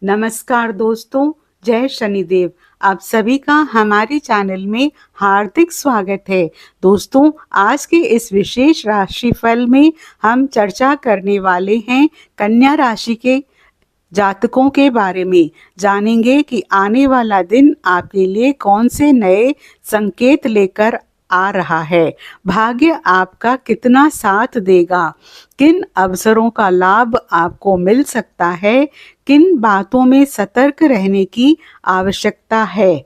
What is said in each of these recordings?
नमस्कार दोस्तों, जय शनिदेव। आप सभी का हमारे चैनल में हार्दिक स्वागत है। दोस्तों, आज के इस विशेष राशिफल में हम चर्चा करने वाले हैं कन्या राशि के जातकों के बारे में। जानेंगे कि आने वाला दिन आपके लिए कौन से नए संकेत लेकर आ रहा है, भाग्य आपका कितना साथ देगा, किन अवसरों का लाभ आपको मिल सकता है, किन बातों में सतर्क रहने की आवश्यकता है,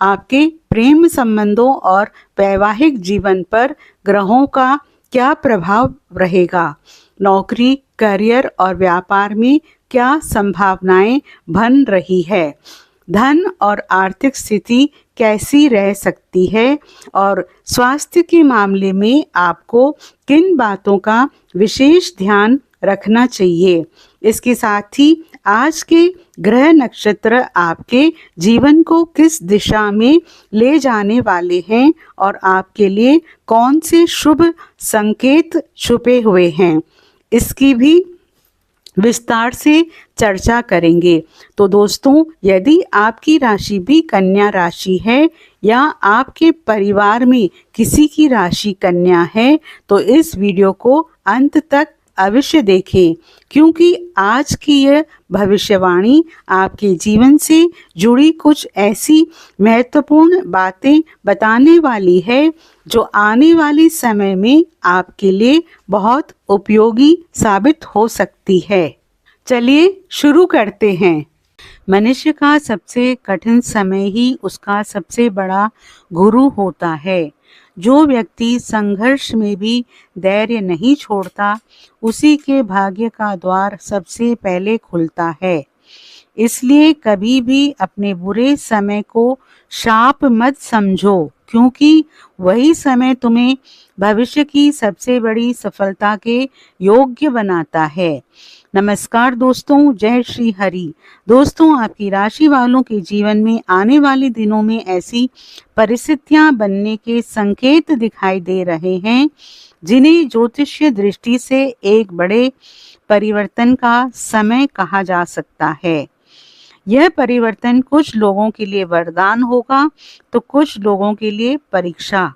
आपके प्रेम संबंधों और वैवाहिक जीवन पर ग्रहों का क्या प्रभाव रहेगा, नौकरी, करियर और व्यापार में क्या संभावनाएं बन रही है, धन और आर्थिक स्थिति कैसी रह सकती है और स्वास्थ्य के मामले में आपको किन बातों का विशेष ध्यान रखना चाहिए। इसके साथ ही आज के ग्रह नक्षत्र आपके जीवन को किस दिशा में ले जाने वाले हैं और आपके लिए कौन से शुभ संकेत छुपे हुए हैं, इसकी भी विस्तार से चर्चा करेंगे। तो दोस्तों, यदि आपकी राशि भी कन्या राशि है या आपके परिवार में किसी की राशि कन्या है तो इस वीडियो को अंत तक अवश्य देखें, क्योंकि आज की यह भविष्यवाणी आपके जीवन से जुड़ी कुछ ऐसी महत्वपूर्ण बातें बताने वाली है जो आने वाले समय में आपके लिए बहुत उपयोगी साबित हो सकती है। चलिए शुरू करते हैं। मनुष्य का सबसे कठिन समय ही उसका सबसे बड़ा गुरु होता है। जो व्यक्ति संघर्ष में भी धैर्य नहीं छोड़ता, उसी के भाग्य का द्वार सबसे पहले खुलता है। इसलिए कभी भी अपने बुरे समय को शाप मत समझो, क्योंकि वही समय तुम्हें भविष्य की सबसे बड़ी सफलता के योग्य बनाता है। नमस्कार दोस्तों, जय श्री हरि। दोस्तों, आपकी राशि वालों के जीवन में आने वाले दिनों में ऐसी परिस्थितियां बनने के संकेत दिखाई दे रहे हैं जिन्हें ज्योतिषीय दृष्टि से एक बड़े परिवर्तन का समय कहा जा सकता है। यह परिवर्तन कुछ लोगों के लिए वरदान होगा तो कुछ लोगों के लिए परीक्षा।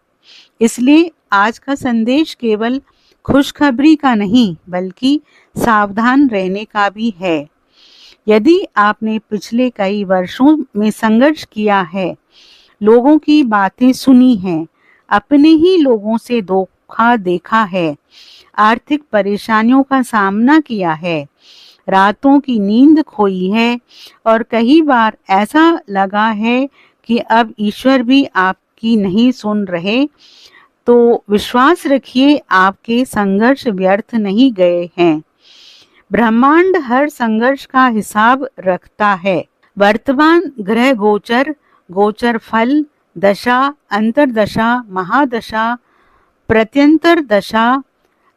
इसलिए आज का संदेश केवल खुशखबरी का नहीं बल्कि सावधान रहने का भी है। यदि आपने पिछले कई वर्षों में संघर्ष किया है, लोगों की बातें सुनी हैं, अपने ही लोगों से धोखा देखा है, आर्थिक परेशानियों का सामना किया है, रातों की नींद खोई है और कई बार ऐसा लगा है कि अब ईश्वर भी आपकी नहीं सुन रहे, तो विश्वास रखिए, आपके संघर्ष व्यर्थ नहीं गए हैं। ब्रह्मांड हर संघर्ष का हिसाब रखता है। वर्तमान ग्रह गोचर, गोचर फल, दशा, अंतरदशा, महादशा, प्रत्यंतर दशा,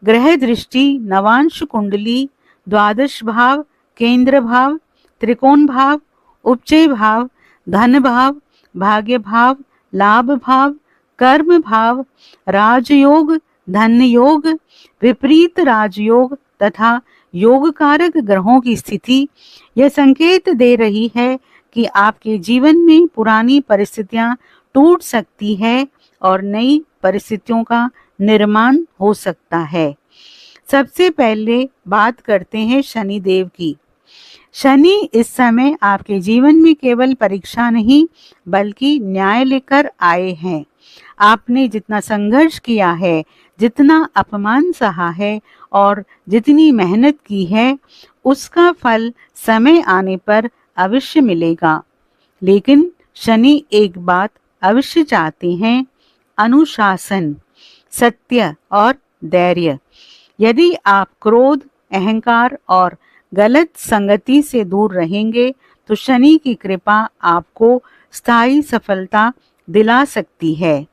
ग्रह दृष्टि, नवांश कुंडली, द्वादश भाव, केंद्र भाव, त्रिकोण भाव, उपचय भाव, धन भाव, भाग्य भाव, लाभ भाव, कर्म भाव, राजयोग, धन योग, विपरीत राजयोग तथा योग कारक ग्रहों की स्थिति यह संकेत दे रही है कि आपके जीवन में पुरानी परिस्थितियां टूट सकती है और नई परिस्थितियों का निर्माण हो सकता है। सबसे पहले बात करते हैं शनि देव की। शनि इस समय आपके जीवन में केवल परीक्षा नहीं बल्कि न्याय लेकर आए हैं। आपने जितना संघर्ष किया है, जितना अपमान सहा है और जितनी मेहनत की है, उसका फल समय आने पर अवश्य मिलेगा। लेकिन शनि एक बात अवश्य चाहते हैं, अनुशासन, सत्य और धैर्य। यदि आप क्रोध, अहंकार और गलत संगति से दूर रहेंगे तो शनि की कृपा आपको स्थायी सफलता दिला सकती है।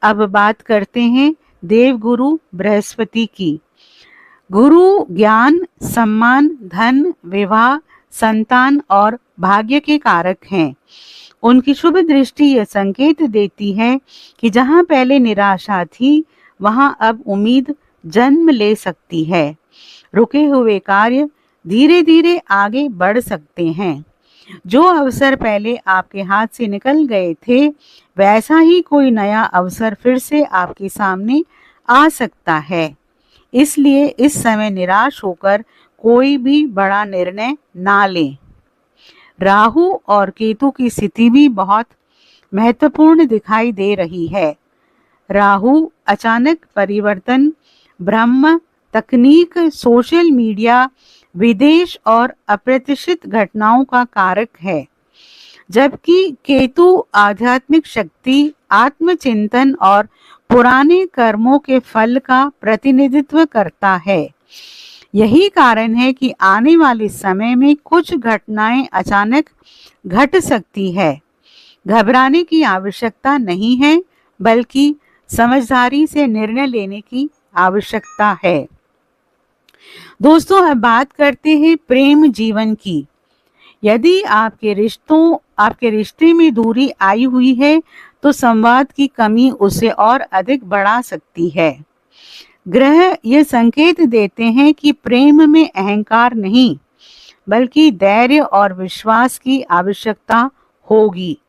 अब बात करते हैं देवगुरु बृहस्पति की। गुरु ज्ञान, सम्मान, धन, विवाह, संतान और भाग्य के कारक हैं। उनकी शुभ दृष्टि यह संकेत देती है कि जहां पहले निराशा थी, वहां अब उम्मीद जन्म ले सकती है। रुके हुए कार्य धीरे धीरे आगे बढ़ सकते हैं। जो अवसर पहले आपके हाथ से निकल गए थे, वैसा ही कोई नया अवसर फिर से आपके सामने आ सकता है। इसलिए इस समय निराश होकर कोई भी बड़ा निर्णय ना लें। राहु और केतु की स्थिति भी बहुत महत्वपूर्ण दिखाई दे रही है। राहु अचानक परिवर्तन, ब्रह्म, तकनीक, सोशल मीडिया, विदेश और अप्रत्याशित घटनाओं का कारक है, जबकि केतु आध्यात्मिक शक्ति, आत्मचिंतन और पुराने कर्मों के फल का प्रतिनिधित्व करता है। यही कारण है कि आने वाले समय में कुछ घटनाएं अचानक घट सकती है। घबराने की आवश्यकता नहीं है, बल्कि समझदारी से निर्णय लेने की आवश्यकता है। दोस्तों, अब बात करते हैं प्रेम जीवन की। यदि आपके रिश्ते में दूरी आई हुई है, तो संवाद की कमी उसे और अधिक बढ़ा सकती है। ग्रह ये संकेत देते हैं कि प्रेम में अहंकार नहीं, बल्कि धैर्य और विश्वास की आवश्यकता होगी।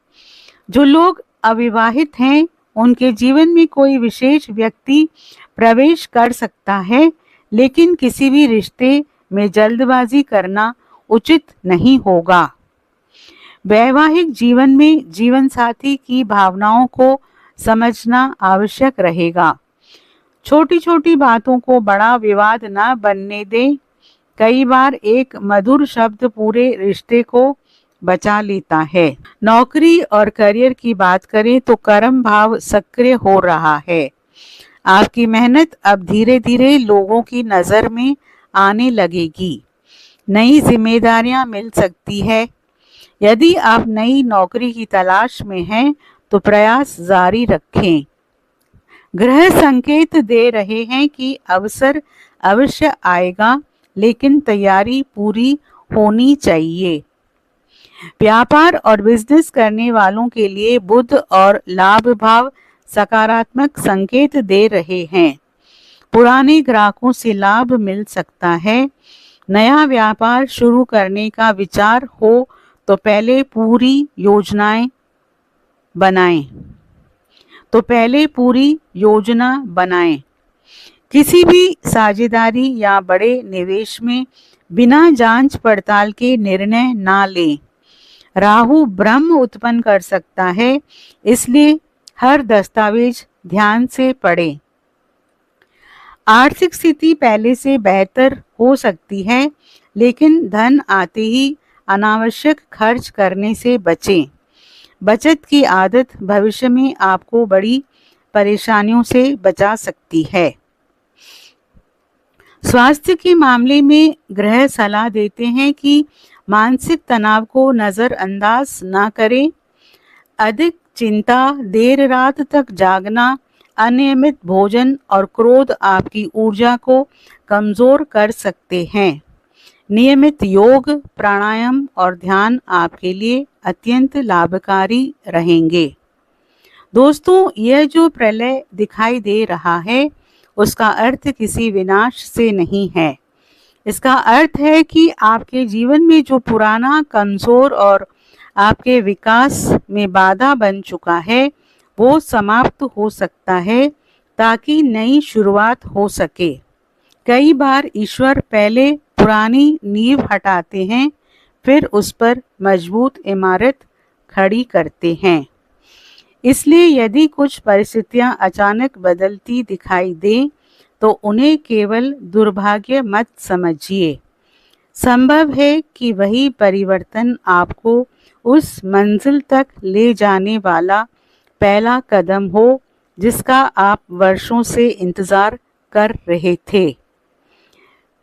जो लोग अविवाहित हैं, उनके जीवन में कोई विशेष व्यक्ति प्रवेश कर सकता है, लेकिन किसी भी रिश्ते में जल्दबाजी करना उचित नहीं होगा। वैवाहिक जीवन में जीवन साथी की भावनाओं को समझना आवश्यक रहेगा। छोटी छोटी बातों को बड़ा विवाद न बनने दें। कई बार एक मधुर शब्द पूरे रिश्ते को बचा लेता है। नौकरी और करियर की बात करें तो कर्म भाव सक्रिय हो रहा है। आपकी मेहनत अब धीरे धीरे लोगों की नज़र में आने लगेगी। नई जिम्मेदारियां मिल सकती है। यदि आप नई नौकरी की तलाश में हैं, तो प्रयास जारी रखें। ग्रह संकेत दे रहे हैं कि अवसर अवश्य आएगा, लेकिन तैयारी पूरी होनी चाहिए। व्यापार और बिजनेस करने वालों के लिए बुध और लाभ भाव सकारात्मक संकेत दे रहे हैं। पुराने ग्राहकों से लाभ मिल सकता है। नया व्यापार शुरू करने का विचार हो तो पहले पूरी योजना बनाएं। किसी भी साझेदारी या बड़े निवेश में बिना जांच पड़ताल के निर्णय ना लें। राहु भ्रम उत्पन्न कर सकता है, इसलिए हर दस्तावेज ध्यान से पढ़ें। आर्थिक स्थिति पहले से बेहतर हो सकती है, लेकिन धन आते ही अनावश्यक खर्च करने से बचें। बचत की आदत भविष्य में आपको बड़ी परेशानियों से बचा सकती है। स्वास्थ्य के मामले में ग्रह सलाह देते हैं कि मानसिक तनाव को नज़रअंदाज ना करें। अधिक चिंता, देर रात तक जागना, अनियमित भोजन और क्रोध आपकी ऊर्जा को कमज़ोर कर सकते हैं। नियमित योग, प्राणायाम और ध्यान आपके लिए अत्यंत लाभकारी रहेंगे। दोस्तों, यह जो प्रलय दिखाई दे रहा है, उसका अर्थ किसी विनाश से नहीं है। इसका अर्थ है कि आपके जीवन में जो पुराना कमज़ोर और आपके विकास में बाधा बन चुका है, वो समाप्त हो सकता है, ताकि नई शुरुआत हो सके। कई बार ईश्वर पहले पुरानी नींव हटाते हैं, फिर उस पर मजबूत इमारत खड़ी करते हैं। इसलिए यदि कुछ परिस्थितियां अचानक बदलती दिखाई दें, तो उन्हें केवल दुर्भाग्य मत समझिए। संभव है कि वही परिवर्तन आपको उस मंजिल तक ले जाने वाला पहला कदम हो, जिसका आप वर्षों से इंतजार कर रहे थे।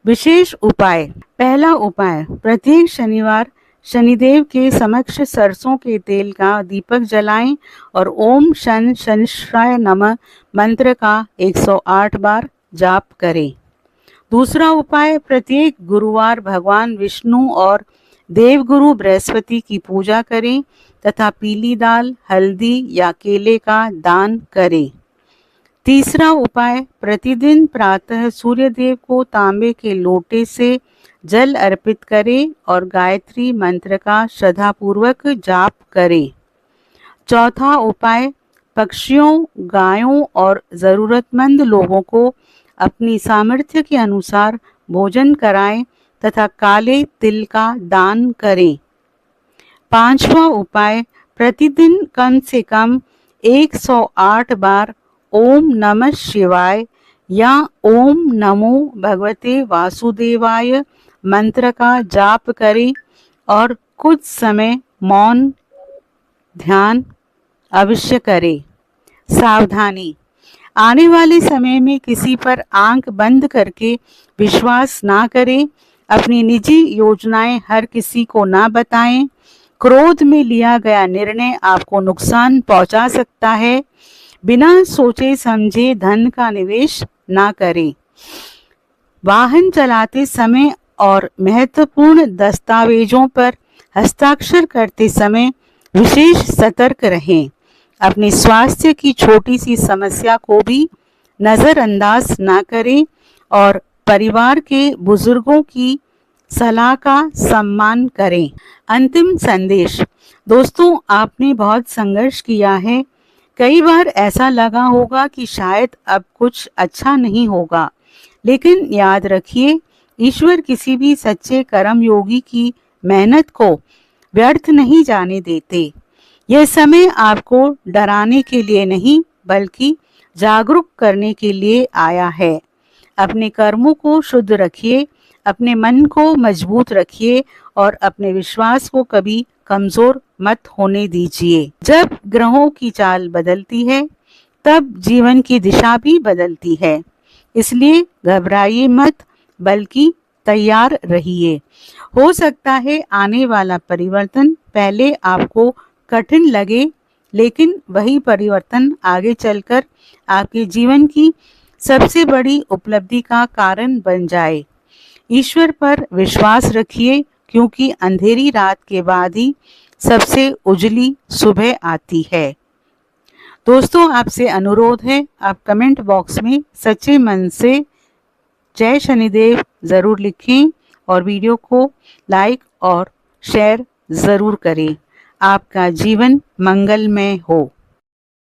विशेष उपाय। पहला उपाय, प्रत्येक शनिवार शनिदेव के समक्ष सरसों के तेल का दीपक जलाएं और ओम शन शनिश्चराय नमः मंत्र का 108 बार जाप करें। दूसरा उपाय, प्रत्येक गुरुवार भगवान विष्णु और देवगुरु बृहस्पति की पूजा करें तथा पीली दाल, हल्दी या केले का दान करें। तीसरा उपाय, प्रतिदिन प्रातः सूर्यदेव को तांबे के लोटे से जल अर्पित करें और गायत्री मंत्र का श्रद्धापूर्वक जाप करें। चौथा उपाय, पक्षियों, गायों और ज़रूरतमंद लोगों को अपनी सामर्थ्य के अनुसार भोजन कराएं तथा काले तिल का दान करें। पांचवा उपाय, प्रतिदिन कम से कम 108 बार ओम नमः शिवाय या ओम नमो भगवते वासुदेवाय मंत्र का जाप करें और कुछ समय मौन ध्यान अवश्य करें। सावधानी, आने वाले समय में किसी पर आंख बंद करके विश्वास ना करें। अपनी निजी योजनाएं हर किसी को ना बताएं। क्रोध में लिया गया निर्णय आपको नुकसान पहुंचा सकता है। बिना सोचे समझे धन का निवेश ना करें। वाहन चलाते समय और महत्वपूर्ण दस्तावेजों पर हस्ताक्षर करते समय विशेष सतर्क रहें। अपने स्वास्थ्य की छोटी सी समस्या को भी नज़रअंदाज ना करें और परिवार के बुजुर्गों की सलाह का सम्मान करें। अंतिम संदेश, दोस्तों, आपने बहुत संघर्ष किया है। कई बार ऐसा लगा होगा कि शायद अब कुछ अच्छा नहीं होगा, लेकिन याद रखिए, ईश्वर किसी भी सच्चे कर्मयोगी की मेहनत को व्यर्थ नहीं जाने देते। यह समय आपको डराने के लिए नहीं, बल्कि जागरूक करने के लिए आया है। अपने कर्मों को शुद्ध रखिए, अपने मन को मजबूत रखिए और अपने विश्वास को कभी कमजोर मत होने दीजिए। जब ग्रहों की चाल बदलती है, तब जीवन की दिशा भी बदलती है। इसलिए घबराइए मत, बल्कि तैयार रहिए। हो सकता है आने वाला परिवर्तन पहले आपको कठिन लगे, लेकिन वही परिवर्तन आगे चलकर आपके जीवन की सबसे बड़ी उपलब्धि का कारण बन जाए। ईश्वर पर विश्वास रखिए, क्योंकि अंधेरी रात के बाद ही सबसे उजली सुबह आती है। दोस्तों, आपसे अनुरोध है, आप कमेंट बॉक्स में सच्चे मन से जय शनिदेव ज़रूर लिखें और वीडियो को लाइक और शेयर ज़रूर करें। आपका जीवन मंगलमय हो।